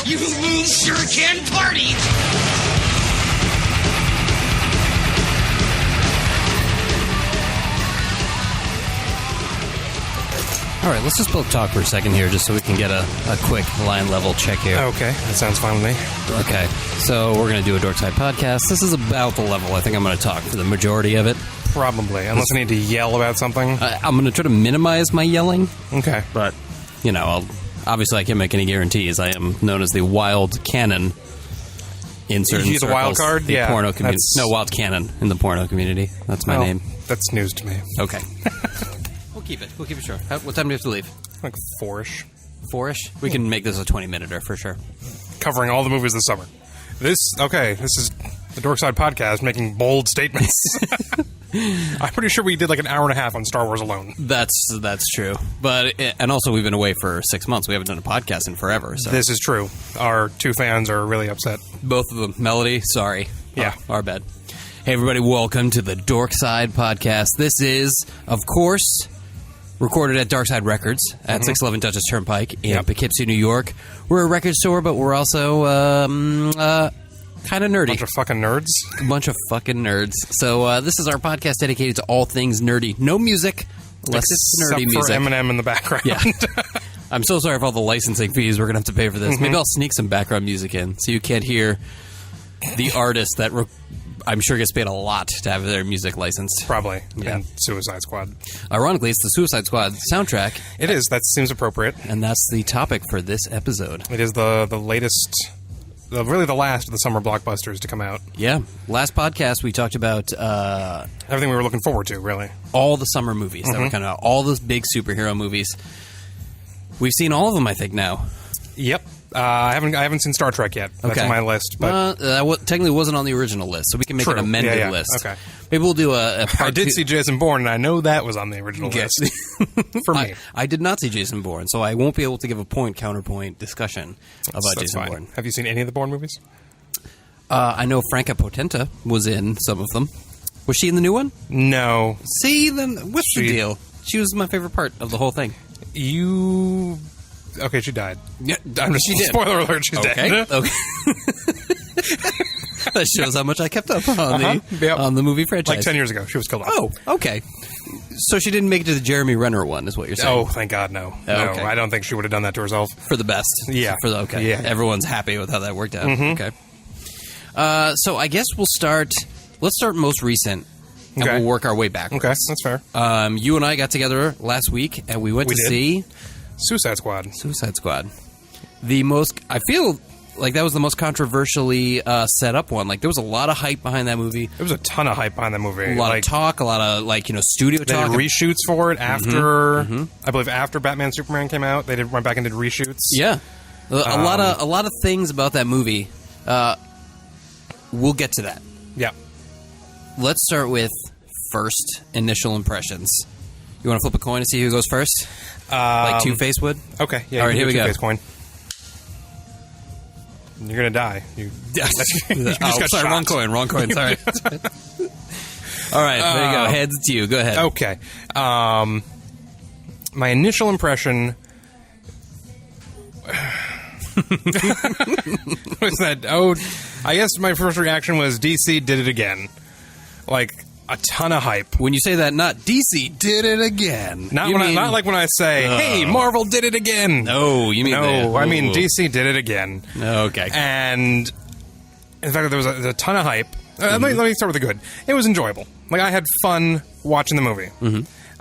You moon sure can party! All right, let's just both talk for a second here just so we can get a quick line level check here. Okay, that sounds fine with me. Okay, so we're going to do a Dorkside podcast. This is about the level I think I'm going to talk for the majority of it. Probably, unless I need to yell about something. I'm going to try to minimize my yelling. Okay. But, you know, obviously I can't make any guarantees. I am known as the wild cannon in certain You the circles. wild card? The Yeah. porno community. No, wild cannon in the porno community. That's my name. That's news to me. Okay. We'll keep it short. What time do we have to leave? Like 4-ish. 4-ish? We can make this a 20-minuter for sure. Covering all the movies this summer. This is the Dorkside podcast making bold statements. I'm pretty sure we did like an hour and a half on Star Wars alone. That's true. And also we've been away for 6 months. We haven't done a podcast in forever. So. This is true. Our two fans are really upset. Both of them. Melody, sorry. Yeah. Our bad. Hey, everybody, welcome to the Dorkside podcast. This is, of course, recorded at Darkside Records at 611 Dutchess Turnpike in Poughkeepsie, New York. We're a record store, but we're also kind of nerdy. Bunch of fucking nerds. A bunch of fucking nerds. So this is our podcast dedicated to all things nerdy. No music, unless it's nerdy Except music. for Eminem in the background. Yeah. I'm so sorry for all the licensing fees we're going to have to pay for this. Maybe I'll sneak some background music in so you can't hear the artist that I'm sure gets paid a lot to have their music licensed. Probably. Yeah. And Suicide Squad. Ironically, it's the Suicide Squad soundtrack. It is. That seems appropriate. And that's the topic for this episode. It is the latest, really the last of the summer blockbusters to come out. Yeah. Last podcast, we talked about everything we were looking forward to, really. All the summer movies that were coming out. All those big superhero movies. We've seen all of them, I think, now. Yep. I haven't seen Star Trek yet. That's on my list. But that technically wasn't on the original list, so we can make an amended list. Okay. Maybe we'll do a part I did two. See Jason Bourne, and I know that was on the original list. For me. I did not see Jason Bourne, so I won't be able to give a point-counterpoint discussion about That's Jason fine. Bourne. Have you seen any of the Bourne movies? I know Franca Potenta was in some of them. Was she in the new one? No. See, then what's the deal? She was my favorite part of the whole thing. Okay, she died. Yeah, she did. Spoiler alert, she's dead. Okay. That shows how much I kept up on the movie franchise. Like 10 years ago, she was killed off. Oh, okay. So she didn't make it to the Jeremy Renner one, is what you're saying? Oh, thank God, no. No, Okay. I don't think she would have done that to herself. For the best. Yeah. Yeah. Everyone's happy with how that worked out. Okay. So I guess we'll start. Let's start most recent, and we'll work our way backwards. Okay, that's fair. You and I got together last week, and we went to see Suicide Squad. I feel like that was the most controversially set up one. Like, there was a lot of hype behind that movie. There was a ton of hype behind that movie. A lot of talk, a lot of, studio they talk. They did reshoots for it after, I believe after Batman Superman came out. They went back and did reshoots. Yeah. A lot of things about that movie. We'll get to that. Yeah. Let's start with first initial impressions. You want to flip a coin to see who goes first? Like Two-Face would? Okay. Yeah. All right, here we go. Two-Face coin. You're going to die. You just got shot. Wrong coin. Sorry. All right, there you go. Heads, it's you. Go ahead. Okay. My initial impression was that, I guess my first reaction was DC did it again. Like, a ton of hype. When you say that, not DC did it again. Not like when I say, hey, Marvel did it again. No, you mean I mean DC did it again. Okay. And in fact, there was a ton of hype. Let me start with the good. It was enjoyable. Like, I had fun watching the movie.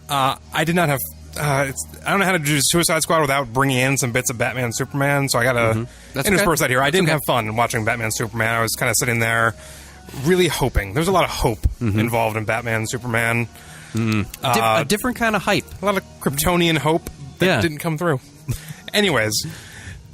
I did not have... I don't know how to do Suicide Squad without bringing in some bits of Batman and Superman, so I gotta intersperse that here. I didn't have fun watching Batman and Superman. I was kind of sitting there really hoping. There's a lot of hope involved in Batman and Superman. A different kind of hype. A lot of Kryptonian hope that didn't come through. Anyways,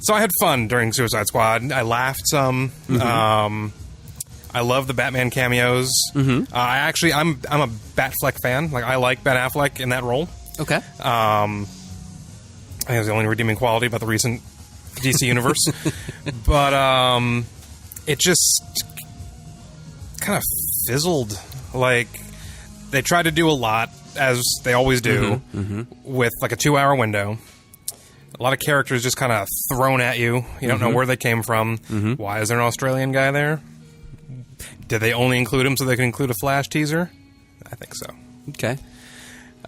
so I had fun during Suicide Squad. I laughed some. I love the Batman cameos. I'm a Batfleck fan. Like, I like Ben Affleck in that role. Okay. I think it's the only redeeming quality about the recent DC universe. But it just kind of fizzled. Like, they tried to do a lot, as they always do, with like a 2-hour window. A lot of characters just kind of thrown at you. You don't know where they came from. Why is there an Australian guy there? Did they only include him so they could include a Flash teaser? I think so. Okay.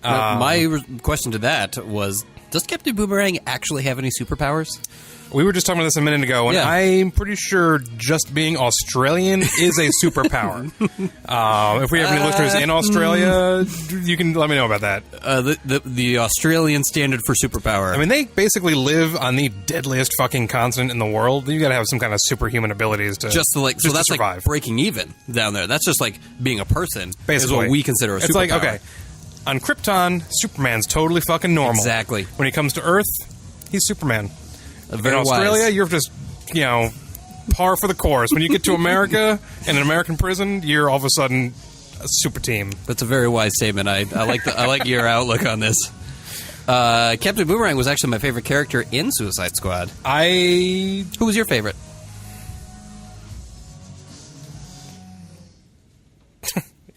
My question to that was, does Captain Boomerang actually have any superpowers? We were just talking about this a minute ago, and I'm pretty sure just being Australian is a superpower. If we have any listeners in Australia, you can let me know about that. The Australian standard for superpower. I mean, they basically live on the deadliest fucking continent in the world. You gotta have some kind of superhuman abilities to just to like, so that's to survive. Like breaking even down there. That's just like being a person. Basically, is what we consider a superpower. It's like, okay, on Krypton, Superman's totally fucking normal. Exactly. When he comes to Earth, he's Superman. In Australia, you're just, par for the course. When you get to America, in an American prison, you're all of a sudden a super team. That's a very wise statement. I like your outlook on this. Captain Boomerang was actually my favorite character in Suicide Squad. Who was your favorite?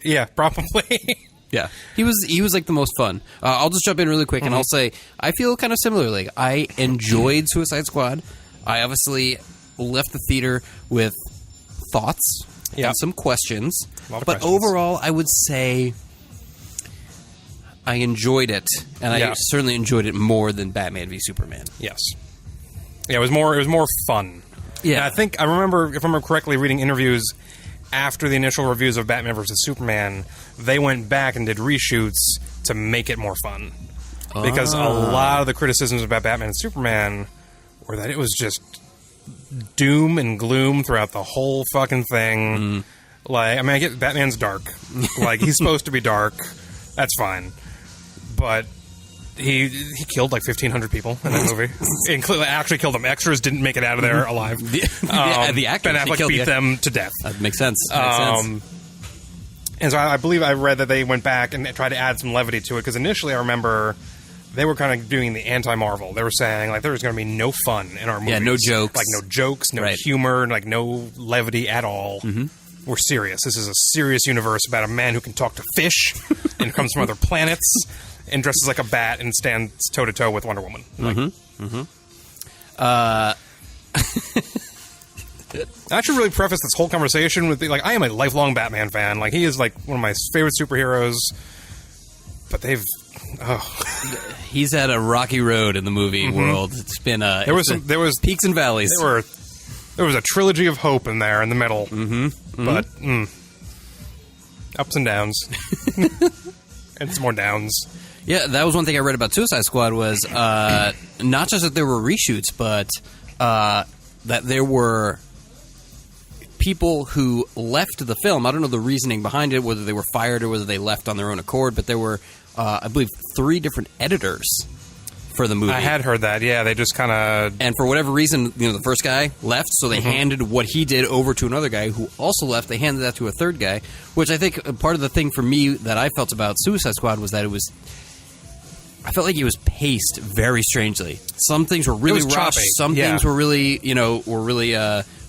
Yeah, probably. Yeah, he was like the most fun. I'll just jump in really quick and I'll say I feel kind of similarly. I enjoyed Suicide Squad. I obviously left the theater with thoughts and some questions. But overall, I would say I enjoyed it, and I certainly enjoyed it more than Batman v Superman. Yes. Yeah, it was more fun. Yeah, and I remember, if I remember correctly, reading interviews after the initial reviews of Batman vs. Superman, they went back and did reshoots to make it more fun. Because a lot of the criticisms about Batman and Superman were that it was just doom and gloom throughout the whole fucking thing. Like, I mean, I get Batman's dark. Like, he's supposed to be dark. That's fine. But he killed like 1,500 people in that movie. Actually killed them. Extras didn't make it out of there alive. The actors. Ben Affleck beat them to death. That makes sense. And so I believe I read that they went back and tried to add some levity to it, because initially I remember they were kind of doing the anti-Marvel. They were saying, like, there's going to be no fun in our movies. Yeah, no jokes. Like, no jokes, no humor, like, no levity at all. We're serious. This is a serious universe about a man who can talk to fish and comes from other planets and dresses like a bat and stands toe-to-toe with Wonder Woman. Like, I should really preface this whole conversation with, like, I am a lifelong Batman fan. Like, he is, like, one of my favorite superheroes. But they've... He's had a rocky road in the movie world. It's been there was peaks and valleys. There was a trilogy of hope in there in the middle. But ups and downs. And some more downs. Yeah, that was one thing I read about Suicide Squad was not just that there were reshoots, but that there were people who left the film. I don't know the reasoning behind it, whether they were fired or whether they left on their own accord, but there were, I believe, 3 different editors for the movie. I had heard that, yeah. They just kind of... And for whatever reason, the first guy left, so they handed what he did over to another guy who also left. They handed that to a third guy, which I think part of the thing for me that I felt about Suicide Squad was that I felt like it was paced very strangely. Some things were really rushed. Choppy. Some things were really,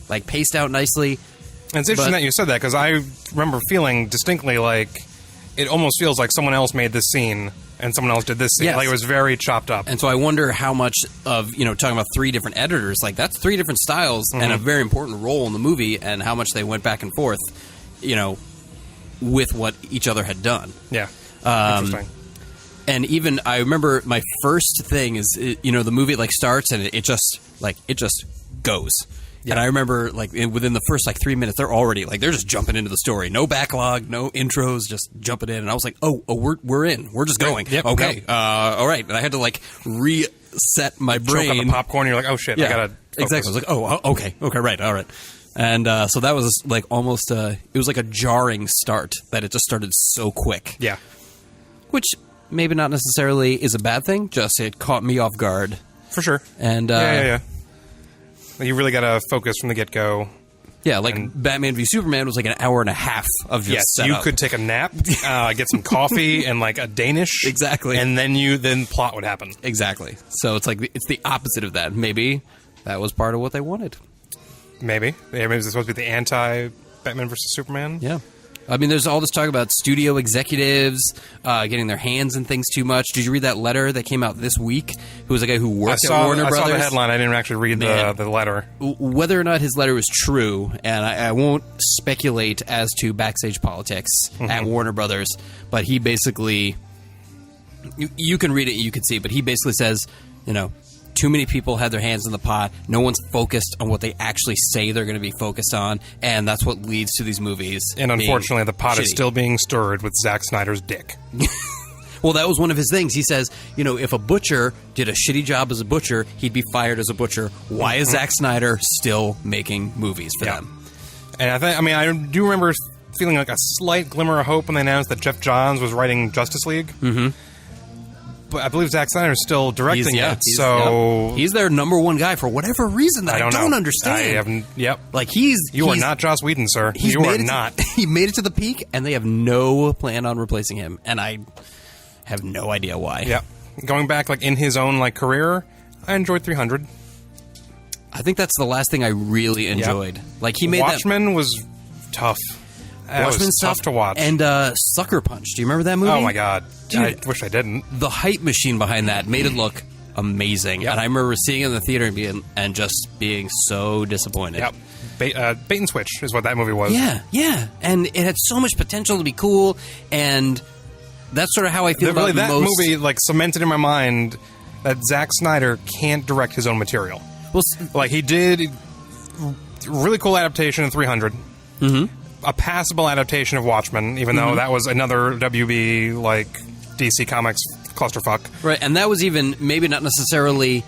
like paced out nicely. And it's interesting that you said that, because I remember feeling distinctly like it almost feels like someone else made this scene and someone else did this scene. Yes. Like, it was very chopped up. And so I wonder how much of, talking about 3 different editors, like that's 3 different styles and a very important role in the movie, and how much they went back and forth, with what each other had done. Yeah. Interesting. And even I remember my first thing is, the movie like starts and it just goes. Yeah. And I remember within the first 3 minutes, they're just jumping into the story. No backlog, no intros, just jumping in. And I was like, oh, we're in. We're just going. Yep, okay. Yep. All right. And I had to reset my brain. Choke on the popcorn. You're like, oh shit, I gotta focus. Exactly. I was like, oh, okay, right, all right. And so that was almost it was like a jarring start that it just started so quick. Yeah. Which maybe not necessarily is a bad thing. Just it caught me off guard. For sure. And yeah. You really got to focus from the get-go. Yeah, Batman v Superman was like an hour and a half of just setup. You could take a nap, get some coffee, and a Danish. Exactly. And then plot would happen. Exactly. So it's it's the opposite of that. Maybe that was part of what they wanted. Maybe. Yeah, maybe it's supposed to be the anti-Batman versus Superman. Yeah. I mean, there's all this talk about studio executives getting their hands in things too much. Did you read that letter that came out this week? Who was a guy who worked at Warner Brothers? I saw the headline. I didn't actually read the letter. Whether or not his letter was true, and I won't speculate as to backstage politics at Warner Brothers, but he basically... You can read it, you can see, but he basically says, too many people had their hands in the pot. No one's focused on what they actually say they're going to be focused on, and that's what leads to these movies. And unfortunately, the pot shitty. is still being stirred with Zack Snyder's dick. Well, that was one of his things. He says, if a butcher did a shitty job as a butcher, he'd be fired as a butcher. Why is Zack Snyder still making movies for them? And I do remember feeling like a slight glimmer of hope when they announced that Jeff Johns was writing Justice League. Mm-hmm. But I believe Zack Snyder is still directing it, so... He's their number one guy for whatever reason that I don't understand. I haven't... Yep. Like, You are not Joss Whedon, sir. You are not. He made it to the peak, and they have no plan on replacing him, and I have no idea why. Yep. Going back, in his own, career, I enjoyed 300. I think that's the last thing I really enjoyed. Yep. Like, he made Watchmen was tough. Watchmen's tough to watch. And Sucker Punch. Do you remember that movie? Oh, my God. Dude, I wish I didn't. The hype machine behind that made it look amazing. Yep. And I remember seeing it in the theater and just being so disappointed. Yep. Bait and switch is what that movie was. Yeah. And it had so much potential to be cool, and that's sort of how I feel about that movie, cemented in my mind that Zack Snyder can't direct his own material. Well, he did really cool adaptation of 300. Mm-hmm. A passable adaptation of Watchmen, even though that was another WB, DC Comics clusterfuck. Right, and that was even maybe not necessarily...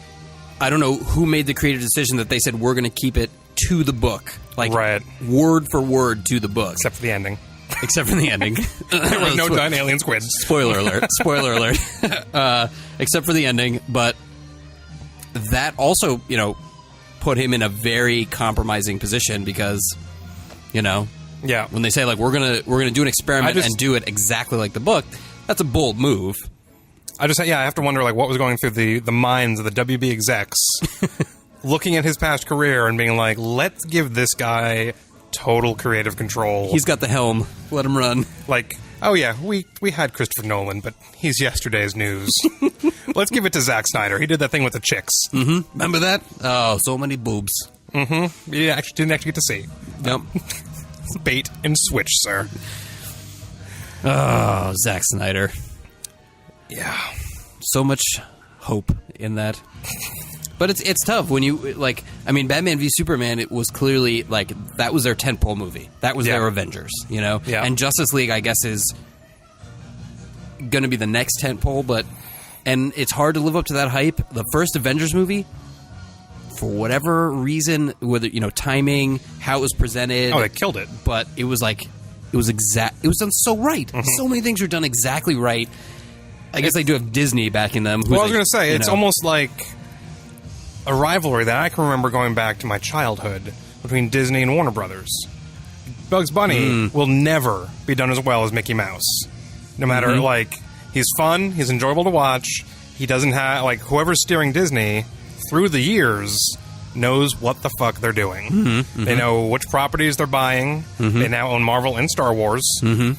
I don't know who made the creative decision that they said, we're going to keep it to the book. Right. Word for word to the book. Except for the ending. Except for the ending. There was no giant alien squid. Spoiler alert. Spoiler alert. Except for the ending, but that also, put him in a very compromising position because, Yeah. when they say we're gonna do an experiment and do it exactly like the book, that's a bold move. I have to wonder what was going through the minds of the WB execs, looking at his past career and being like, let's give this guy total creative control. He's got the helm. Let him run. Oh yeah, we had Christopher Nolan, but he's yesterday's news. Let's give it to Zack Snyder. He did that thing with the chicks. Mm-hmm. Remember that? Oh, so many boobs. Mm-hmm. Yeah, didn't actually get to see. Yep. Bait and switch, sir. Oh, Zack Snyder. Yeah. So much hope in that. But it's tough when you, Batman v Superman, it was clearly, that was their tentpole movie. That was their Avengers, Yeah. And Justice League, I guess, is going to be the next tentpole, and it's hard to live up to that hype. The first Avengers movie, for whatever reason, whether, timing, how it was presented. Oh, they killed it. But it was it was done so right. Mm-hmm. So many things were done exactly right. I guess they do have Disney backing them. Well, I was going to say, it's almost like a rivalry that I can remember going back to my childhood between Disney and Warner Brothers. Bugs Bunny will never be done as well as Mickey Mouse. No matter, he's fun, he's enjoyable to watch, he doesn't have, whoever's steering Disney through the years knows what the fuck they're doing. Mm-hmm, mm-hmm. They know which properties they're buying. Mm-hmm. They now own Marvel and Star Wars. Mm-hmm.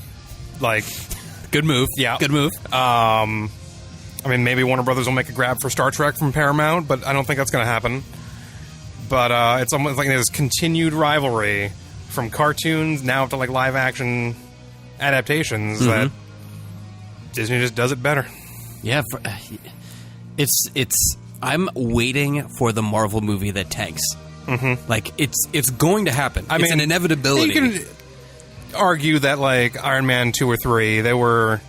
Good move. Yeah. Good move. Maybe Warner Brothers will make a grab for Star Trek from Paramount, but I don't think that's going to happen. But it's almost like there's continued rivalry from cartoons now to live action adaptations that Disney just does it better. Yeah, it's. I'm waiting for the Marvel movie that tanks. Mm-hmm. It's going to happen. It's an inevitability. You can argue that Iron Man 2 or 3, they were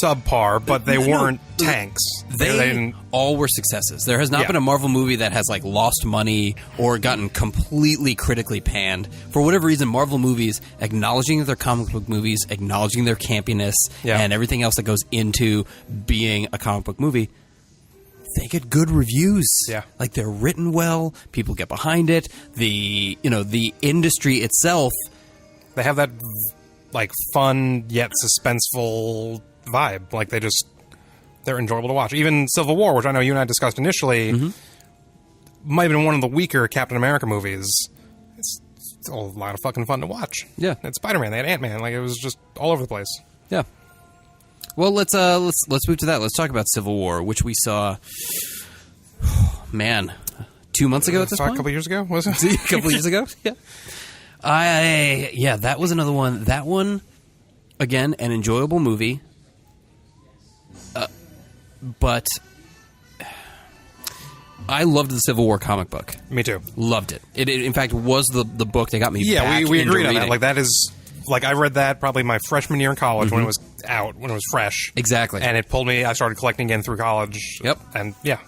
subpar, but they weren't tanks. They all were successes. There has not been a Marvel movie that has lost money or gotten completely critically panned. For whatever reason, Marvel movies, acknowledging that they're comic book movies, acknowledging their campiness, and everything else that goes into being a comic book movie, they get good reviews. Yeah. They're written well, people get behind it. The industry itself, they have that fun yet suspenseful vibe. They're enjoyable to watch. Even Civil War, which I know you and I discussed initially, might have been one of the weaker Captain America movies. It's a lot of fucking fun to watch. Yeah. It's Spider-Man. They had Ant-Man. Like, it was just all over the place. Yeah. Well, let's move to that. Let's talk about Civil War, which we saw, man, 2 months ago at this point? A couple years ago, was it? A couple years ago? Yeah. That was another one. That one, again, an enjoyable movie. But I loved the Civil War comic book. Me too. Loved it. It in fact, was the book that got me back we into agreed on reading. that. Like, that is... Like, I read that probably my freshman year in college when it was out, when it was fresh. Exactly. And it pulled me... I started collecting again through college. Yep. And, yeah.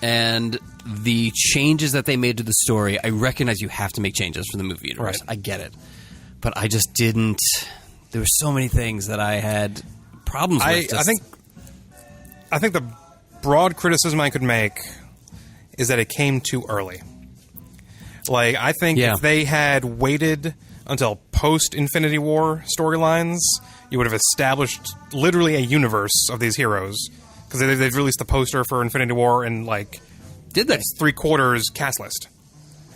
And the changes that they made to the story, I recognize you have to make changes for the movie universe. Right. I get it. But I just didn't... There were so many things that I had problems with. I think the broad criticism I could make is that it came too early. Like, I think if they had waited until post-Infinity War storylines, you would have established literally a universe of these heroes. Because they've released the poster for Infinity War and, like... Did they? 3/4 cast list.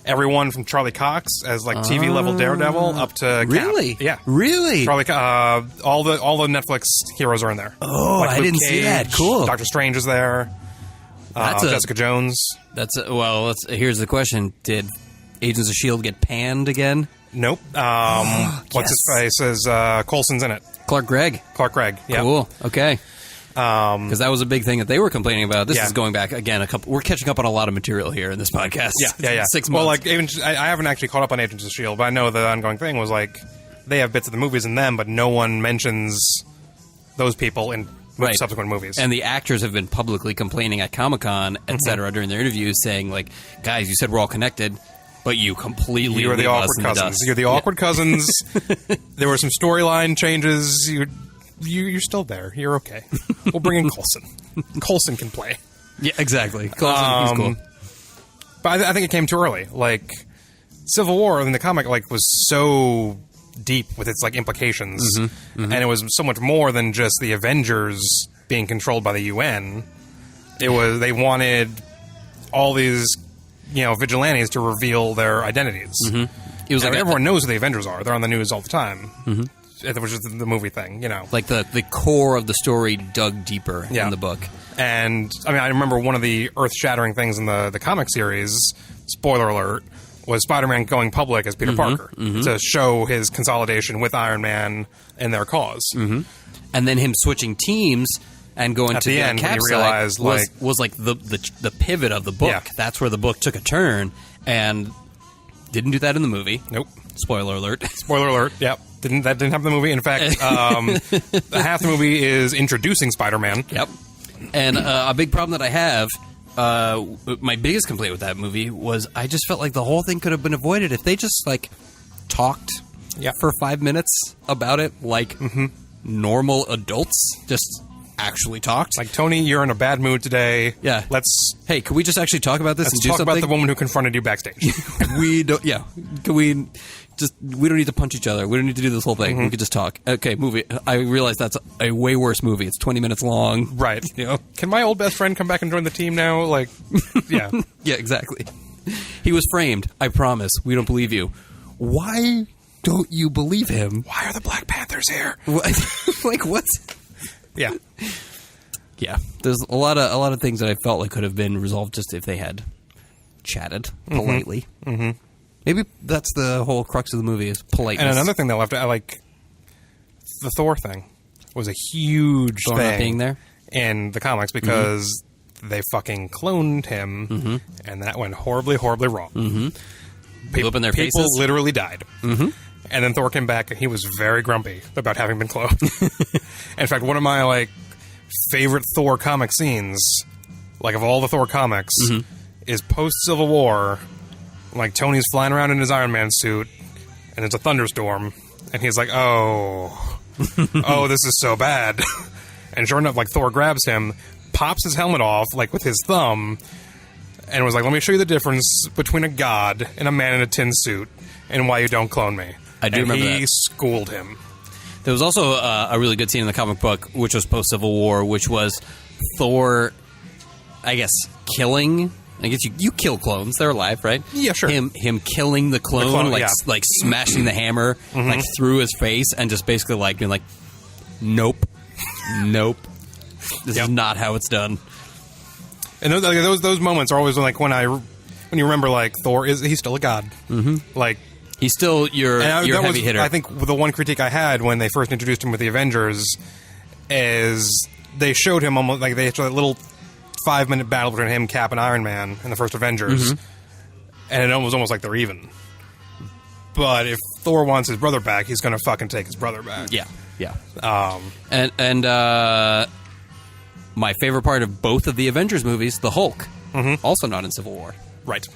Everyone from Charlie Cox as, like, TV-level Daredevil up to Cap. Really? Yeah. Really? Charlie, all the Netflix heroes are in there. Oh, like I Luke didn't Cage, see that. Cool. Doctor Strange is there. Jessica Jones. Here's the question. Did Agents of S.H.I.E.L.D. get panned again? Nope. What's his face? Is Coulson's in it. Clark Gregg. Yeah. Cool. Okay. Because that was a big thing that they were complaining about. This is going back, again, we're catching up on a lot of material here in this podcast. Yeah. 6 months. Well, like, I haven't actually caught up on Agents of S.H.I.E.L.D., but I know the ongoing thing was, like, they have bits of the movies in them, but no one mentions those people in subsequent movies. And the actors have been publicly complaining at Comic-Con, et cetera, during their interviews, saying, like, guys, you said we're all connected, but you completely You are the awkward cousins. You're the awkward cousins. There were some storyline changes. You're still there. You're okay. We'll bring in Coulson. Coulson can play. Yeah, exactly. Coulson, he's cool. But I think it came too early. Like, Civil War in the comic, like, was so deep with its, like, implications, and it was so much more than just the Avengers being controlled by the UN. It was they wanted all these, vigilantes to reveal their identities. It was like everyone knows who the Avengers are. They're on the news all the time. Which is the movie thing, Like the core of the story dug deeper in the book. And, I remember one of the earth-shattering things in the comic series, spoiler alert, was Spider-Man going public as Peter Parker to show his consolidation with Iron Man and their cause. And then him switching teams and going at to the end, when you realized, was like the pivot of the book. Yeah. That's where the book took a turn, and didn't do that in the movie. Nope. Spoiler alert. Spoiler alert. Yep. That didn't happen in the movie. In fact, half the movie is introducing Spider-Man. Yep. And a big problem that I have, my biggest complaint with that movie was I just felt like the whole thing could have been avoided if they just, like, talked for 5 minutes about it like normal adults. Just actually talked. Like, Tony, you're in a bad mood today. Yeah. Hey, can we just actually talk about this and do something? Let's talk about the woman who confronted you backstage. We don't need to punch each other. We don't need to do this whole thing. We could just talk. Okay, movie. I realize that's a way worse movie. It's 20 minutes long. Right. Can my old best friend come back and join the team now? Like, yeah. Yeah, exactly. He was framed. I promise. We don't believe you. Why don't you believe him? Why are the Black Panthers here? Like, what? Yeah. Yeah. There's a lot of things that I felt like could have been resolved just if they had chatted politely. Maybe that's the whole crux of the movie is politeness. And another thing that left, like, the Thor thing was a huge Thor thing not being there in the comics because they fucking cloned him, and that went horribly, horribly wrong. Blew up in their faces. People literally died. And then Thor came back, and he was very grumpy about having been cloned. In fact, one of my, like, favorite Thor comic scenes, like, of all the Thor comics, is post-Civil War. Like, Tony's flying around in his Iron Man suit, and it's a thunderstorm, and he's like, oh, this is so bad. And sure enough, like, Thor grabs him, pops his helmet off, like, with his thumb, and was like, let me show you the difference between a god and a man in a tin suit, and why you don't clone me. I do remember that. He schooled him. There was also a really good scene in the comic book, which was post-Civil War, which was Thor, I guess, killing I guess you kill clones. They're alive, right? Yeah, sure. Him killing the clone, like yeah. like smashing the hammer like through his face and just basically like being like, nope. This is not how it's done. And those moments are always like when you remember like Thor he's still a god. Mm-hmm. Like he's still your heavy hitter. I think the one critique I had when they first introduced him with the Avengers is they showed him almost like they had a little 5-minute battle between him, Cap, and Iron Man in the first Avengers, and it was almost like they're even. But if Thor wants his brother back, he's going to fucking take his brother back. Yeah. And my favorite part of both of the Avengers movies, the Hulk, also not in Civil War. Right.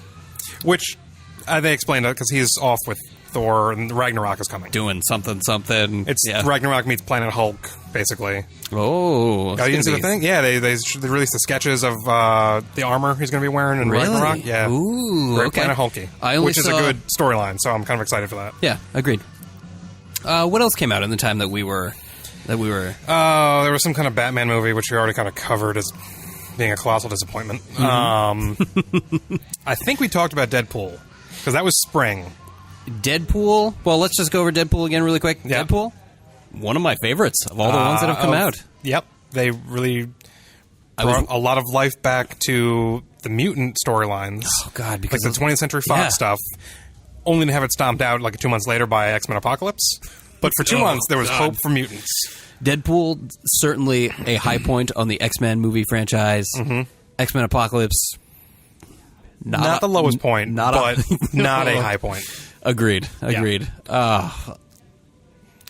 Which they explained it because he's off with Thor and Ragnarok is coming. Doing something. It's Ragnarok meets Planet Hulk, basically. Oh. You didn't see the thing? Yeah, they released the sketches of the armor he's going to be wearing in Ragnarok. Yeah. Ooh, Very okay. Planet Hulky. Which is a good storyline, so I'm kind of excited for that. Yeah, agreed. What else came out in the time that we were... there was some kind of Batman movie, which we already kind of covered as being a colossal disappointment. I think we talked about Deadpool, because that was spring. Deadpool? Well, let's just go over Deadpool again really quick. Yeah. Deadpool? One of my favorites of all the ones that have come out. Yep. They really brought a lot of life back to the mutant storylines. Oh, God. Because like the 20th Century Fox stuff, only to have it stomped out like 2 months later by X-Men Apocalypse. But for 2 months, there was hope for mutants. Deadpool, certainly a high point on the X-Men movie franchise. X-Men Apocalypse, not the lowest point, but not a high point. Agreed. Yeah.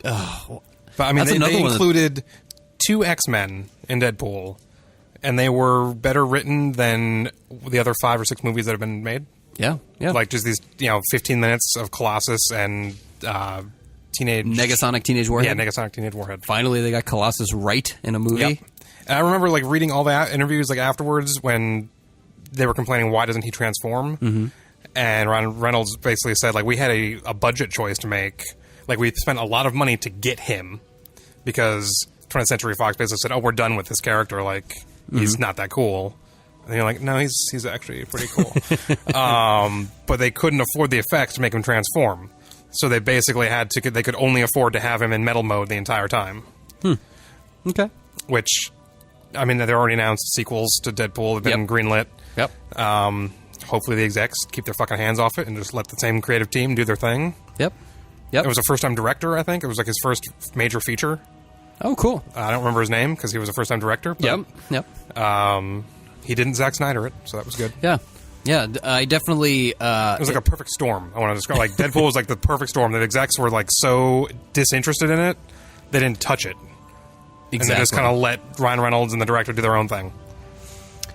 But I mean, they included 2 X-Men in Deadpool, and they were better written than the other 5 or 6 movies that have been made. Yeah. Like just these, 15 minutes of Colossus and Negasonic Teenage Warhead. Yeah, Negasonic Teenage Warhead. Finally, they got Colossus right in a movie. Yep. And I remember like reading all the interviews like afterwards when they were complaining, why doesn't he transform? And Ryan Reynolds basically said, like, we had a budget choice to make. Like, we spent a lot of money to get him because 20th Century Fox basically said, oh, we're done with this character. Like, he's not that cool. And you're like, no, he's actually pretty cool. But they couldn't afford the effects to make him transform. So they basically they could only afford to have him in metal mode the entire time. Okay. Which, I mean, they're already announced sequels to Deadpool have been greenlit. Yep. Hopefully the execs keep their fucking hands off it and just let the same creative team do their thing. Yep. It was a first-time director, I think. It was like his first major feature. Oh, cool. I don't remember his name because he was a first-time director. But, Yep. he didn't Zack Snyder it, so that was good. Yeah. I definitely... it was like a perfect storm. I want to describe. Like Deadpool was like the perfect storm. The execs were like so disinterested in it, they didn't touch it. Exactly. And they just kind of let Ryan Reynolds and the director do their own thing.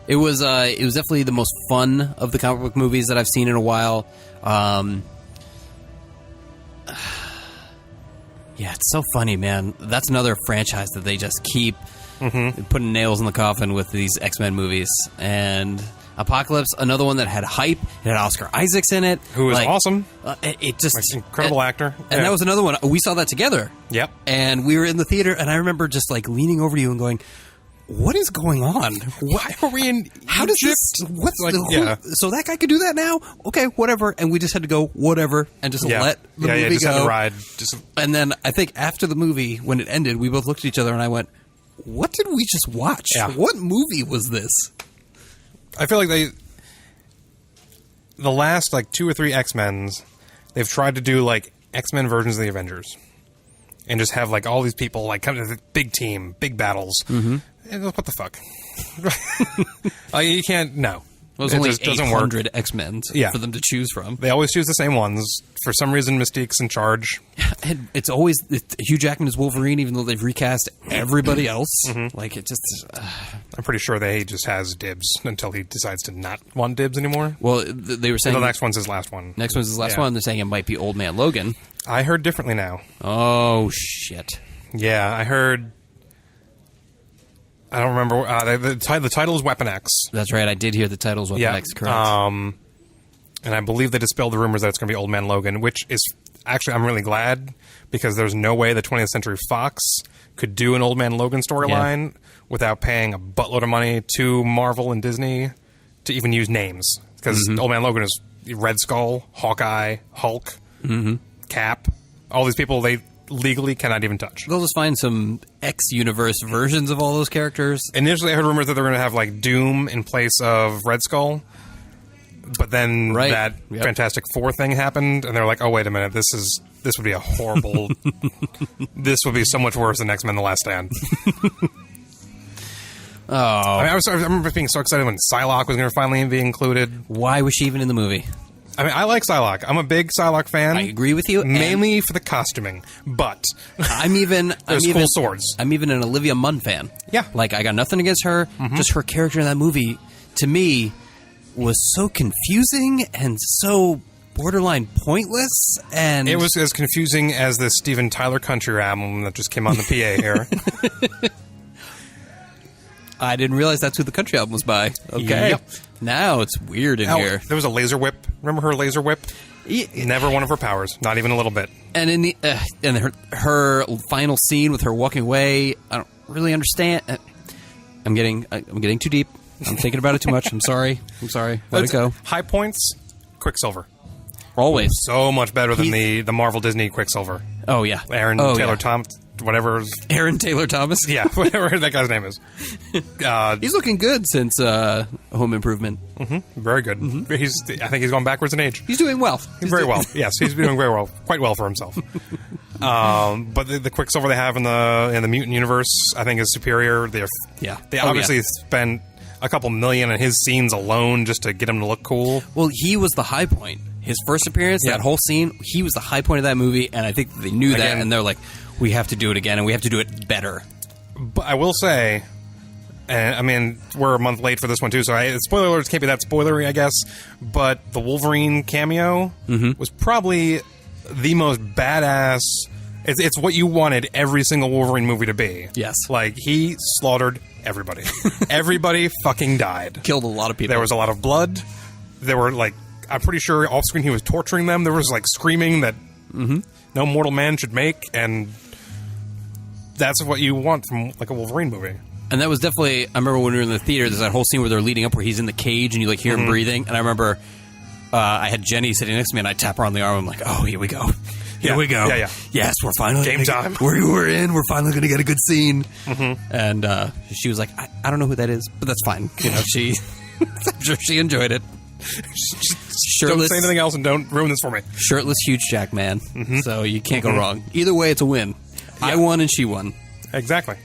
It was definitely the most fun of the comic book movies that I've seen in a while. Yeah, it's so funny, man. That's another franchise that they just keep putting nails in the coffin with these X-Men movies. And Apocalypse, another one that had hype. It had Oscar Isaacs in it. Who was awesome. It just... incredible actor. And that was another one. We saw that together. Yep. And we were in the theater, and I remember just like leaning over to you and going... What is going on? Why are we in How does this... What's like, so that guy could do that now? Okay, whatever. And we just had to go, whatever, and just let the movie just go. had to ride. And then I think after the movie, when it ended, we both looked at each other and I went, what did we just watch? Yeah. What movie was this? I feel like the last like 2 or 3 X-Men's, they've tried to do like X-Men versions of the Avengers. And just have like all these people like come to the big team, big battles. What the fuck? You can't. No, There's only 800 X-Men for them to choose from. They always choose the same ones. For some reason, Mystique's in charge. It's always Hugh Jackman is Wolverine, even though they've recast everybody else. Like it just. I'm pretty sure he just has dibs until he decides to not want dibs anymore. Well, they were saying the next one's his last one. Next one's his last one. They're saying it might be Old Man Logan. I heard differently now. Oh shit! Yeah, I heard. I don't remember. The title is Weapon X. That's right. I did hear the title is Weapon X. Correct. And I believe they dispelled the rumors that it's going to be Old Man Logan, which is actually I'm really glad because there's no way the 20th Century Fox could do an Old Man Logan storyline without paying a buttload of money to Marvel and Disney to even use names because Old Man Logan is Red Skull, Hawkeye, Hulk, Cap. All these people they legally cannot even touch. They'll just find some X-universe versions of all those characters. Initially, I heard rumors that they're going to have like Doom in place of Red Skull, but then that Fantastic Four thing happened, and they're like, "Oh, wait a minute, this would be a horrible. This would be so much worse than X-Men: The Last Stand." Oh, I remember being so excited when Psylocke was going to finally be included. Why was she even in the movie? I mean, I like Psylocke. I'm a big Psylocke fan. I agree with you, mainly for the costuming, but I'm cool swords. I'm even an Olivia Munn fan. Yeah, like I got nothing against her. Just her character in that movie, to me, was so confusing and so borderline pointless. And it was as confusing as the Steven Tyler Country album that just came on the PA here. I didn't realize that's who the country album was by. Okay. Yep. Now it's weird in here. There was a laser whip. Remember her laser whip? Never one of her powers. Not even a little bit. And in the her final scene with her walking away, I don't really understand. I'm getting too deep. I'm thinking about it too much. I'm sorry. Let it go. High points, Quicksilver. Always. So much better than the Marvel Disney Quicksilver. Oh, yeah. Aaron Taylor Thomas. Whatever. Aaron Taylor Thomas? Yeah, whatever that guy's name is. He's looking good since Home Improvement. Very good. I think he's gone backwards in age. He's doing well. Very well. Yes, he's doing very well. Quite well for himself. But the Quicksilver they have in the Mutant Universe, I think, is superior. They obviously spent a couple million on his scenes alone just to get him to look cool. Well, he was the high point. His first appearance, that whole scene, he was the high point of that movie, and I think they knew that, and they're like, we have to do it again, and we have to do it better. But I will say, I mean, we're a month late for this one, too, so spoiler alerts can't be that spoilery, I guess, but the Wolverine cameo was probably the most badass. It's what you wanted every single Wolverine movie to be. Yes. Like, he slaughtered everybody. Everybody fucking died. Killed a lot of people. There was a lot of blood. There were, like, I'm pretty sure off screen he was torturing them. There was, like, screaming that no mortal man should make, and that's what you want from, like, a Wolverine movie. And that was definitely, I remember when we were in the theater, there's that whole scene where they're leading up where he's in the cage and you, like, hear him breathing. And I remember I had Jenny sitting next to me, and I tap her on the arm. I'm like, oh, here we go. Here we go. Yeah. Yes, we're finally game time. We're in. We're finally going to get a good scene. And she was like, I don't know who that is, but that's fine. You know, I'm sure she enjoyed it. Shirtless, don't say anything else and don't ruin this for me. Shirtless, huge Jack man. So you can't go wrong. Either way, it's a win. Yeah. I won and she won. Exactly.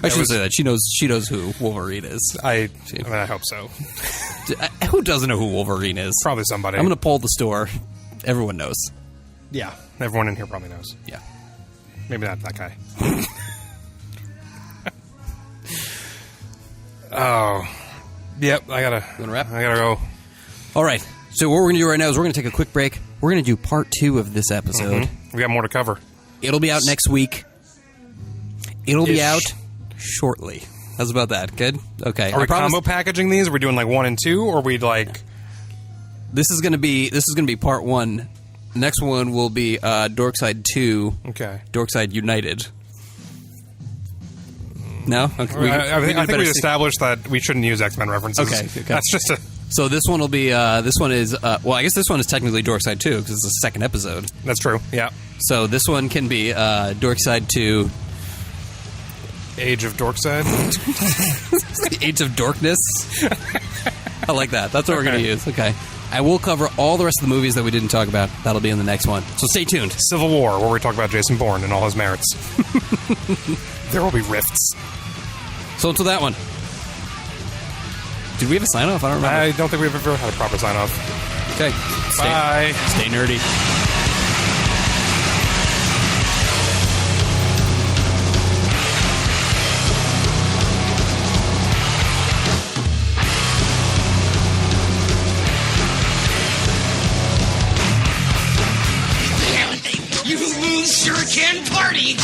I shouldn't say that. She knows who Wolverine is. I hope so. Who doesn't know who Wolverine is? Probably somebody. I'm going to poll the store. Everyone knows. Yeah, everyone in here probably knows. Yeah. Maybe not that guy. Oh. Yep, I gotta go. All right. So what we're going to do right now is we're going to take a quick break. We're going to do part 2 of this episode. We got more to cover. It'll be out next week. It'll be out shortly. How's about that? Good? Okay. Are we combo packaging these? Are we doing like 1 and 2, or are we like... This is going to be part 1. Next one will be Dorkside 2. Okay. Dorkside United. No? Okay. I think we established that we shouldn't use X-Men references. Okay. That's just a... So this one will be, this one is, well, I guess this one is technically Dorkside 2 because it's the second episode. That's true, yeah. So this one can be Dorkside 2. Age of Dorkside? Age of Dorkness? I like that. That's what we're going to use. Okay. I will cover all the rest of the movies that we didn't talk about. That'll be in the next one. So stay tuned. Civil War, where we talk about Jason Bourne and all his merits. There will be rifts. So until that one. Did we have a sign-off? I don't remember. I don't think we've ever had a proper sign-off. Okay. Bye. Stay nerdy. You sure can party!